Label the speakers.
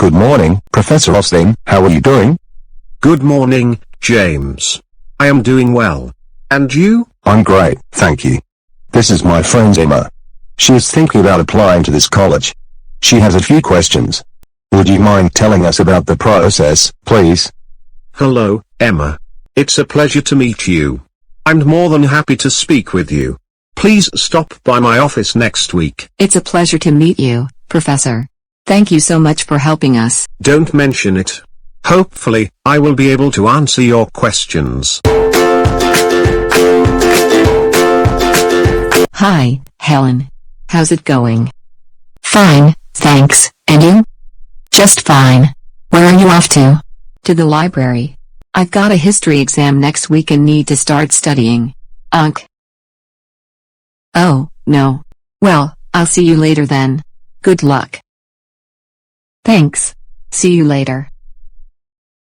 Speaker 1: Good morning, Professor Austin. How are you doing?
Speaker 2: Good morning, James. I am doing well. And you?
Speaker 1: I'm great, thank you. This is my friend Emma. She is thinking about applying to this college. She has a few questions. Would you mind telling us about the process, please?
Speaker 2: Hello, Emma. It's a pleasure to meet you. I'm more than happy to speak with you. Please stop by my office next week.
Speaker 3: It's a pleasure to meet you, Professor. Thank you so much for helping us.
Speaker 2: Don't mention it. Hopefully, I will be able to answer your questions.
Speaker 3: Hi, Helen. How's it going?
Speaker 4: Fine, thanks. And you? Just fine. Where are you off to?
Speaker 3: To the library. I've got a history exam next week and need to start studying. Oh, no. Well, I'll see you later then. Good luck. Thanks. See you later.